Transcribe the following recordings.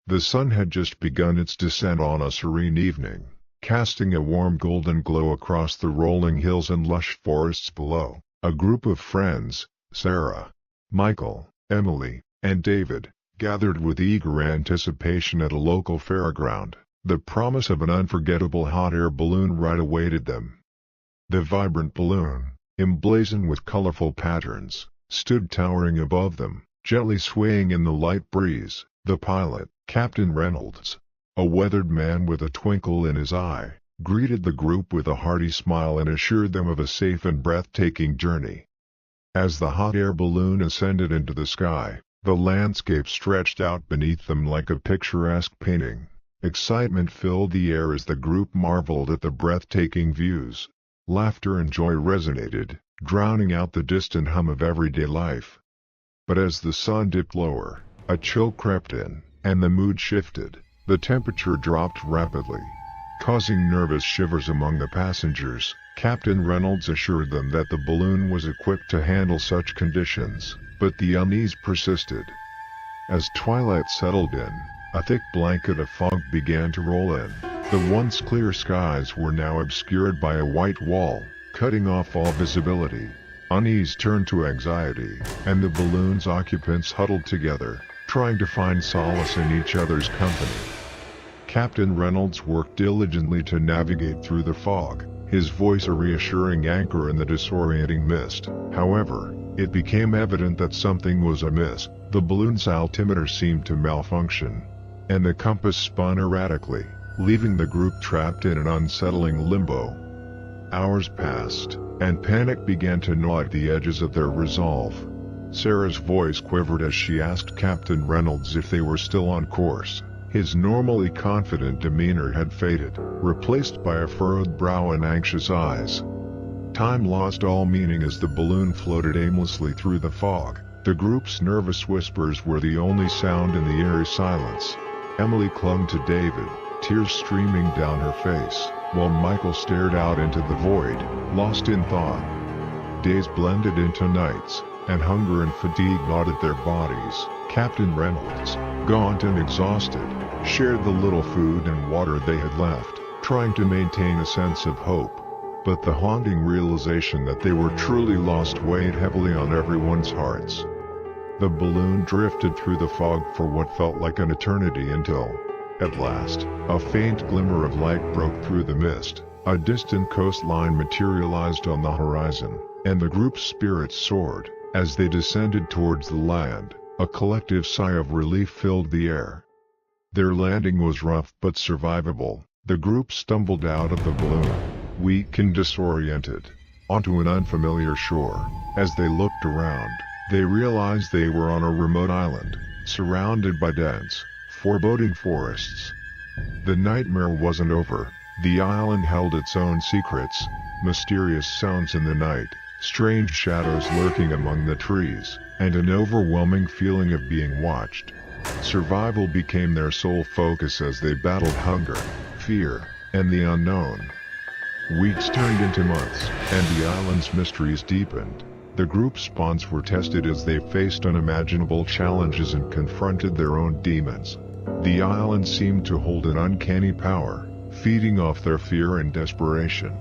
The sun had just begun its descent on a serene evening, casting a warm golden glow across the rolling hills and lush forests below. A group of friends, Sarah, Michael, Emily, and David, gathered with eager anticipation at a local fairground. The promise of an unforgettable hot air balloon ride awaited them. The vibrant balloon, emblazoned with colorful patterns, stood towering above them, gently swaying in the light breeze. The pilot, Captain Reynolds, a weathered man with a twinkle in his eye, greeted the group with a hearty smile and assured them of a safe and breathtaking journey. As the hot air balloon ascended into the sky, the landscape stretched out beneath them like a picturesque painting. Excitement filled the air as the group marveled at the breathtaking views. Laughter and joy resonated, drowning out the distant hum of everyday life. But as the sun dipped lower, a chill crept in, and the mood shifted. The temperature dropped rapidly, causing nervous shivers among the passengers. Captain Reynolds assured them that the balloon was equipped to handle such conditions, but the unease persisted. As twilight settled in, a thick blanket of fog began to roll in. The once clear skies were now obscured by a white wall, cutting off all visibility. Unease turned to anxiety, and the balloon's occupants huddled together, trying to find solace in each other's company. Captain Reynolds worked diligently to navigate through the fog, his voice a reassuring anchor in the disorienting mist. However, it became evident that something was amiss. The balloon's altimeter seemed to malfunction, and the compass spun erratically, leaving the group trapped in an unsettling limbo. Hours passed, and panic began to gnaw at the edges of their resolve. Sarah's voice quivered as she asked Captain Reynolds if they were still on course. His normally confident demeanor had faded, replaced by a furrowed brow and anxious eyes. Time lost all meaning as the balloon floated aimlessly through the fog. The group's nervous whispers were the only sound in the eerie silence. Emily clung to David, tears streaming down her face, while Michael stared out into the void, lost in thought. Days blended into nights, and hunger and fatigue gnawed at their bodies. Captain Reynolds, gaunt and exhausted, shared the little food and water they had left, trying to maintain a sense of hope. But the haunting realization that they were truly lost weighed heavily on everyone's hearts. The balloon drifted through the fog for what felt like an eternity until, at last, a faint glimmer of light broke through the mist. A distant coastline materialized on the horizon, and the group's spirits soared. As they descended towards the land, a collective sigh of relief filled the air. Their landing was rough but survivable. The group stumbled out of the balloon, weak and disoriented, onto an unfamiliar shore. As they looked around, they realized they were on a remote island, surrounded by dense, foreboding forests. The nightmare wasn't over. The island held its own secrets, mysterious sounds in the night, strange shadows lurking among the trees, and an overwhelming feeling of being watched. Survival became their sole focus as they battled hunger, fear, and the unknown. Weeks turned into months, and the island's mysteries deepened. The group's bonds were tested as they faced unimaginable challenges and confronted their own demons. The island seemed to hold an uncanny power, feeding off their fear and desperation.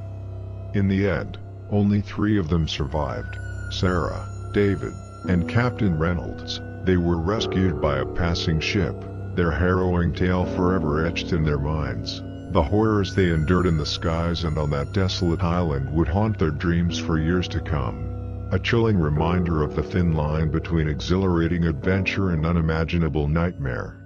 In the end, only 3 of them survived: Sarah, David, and Captain Reynolds. They were rescued by a passing ship, their harrowing tale forever etched in their minds. The horrors they endured in the skies and on that desolate island would haunt their dreams for years to come. A chilling reminder of the thin line between exhilarating adventure and unimaginable nightmare.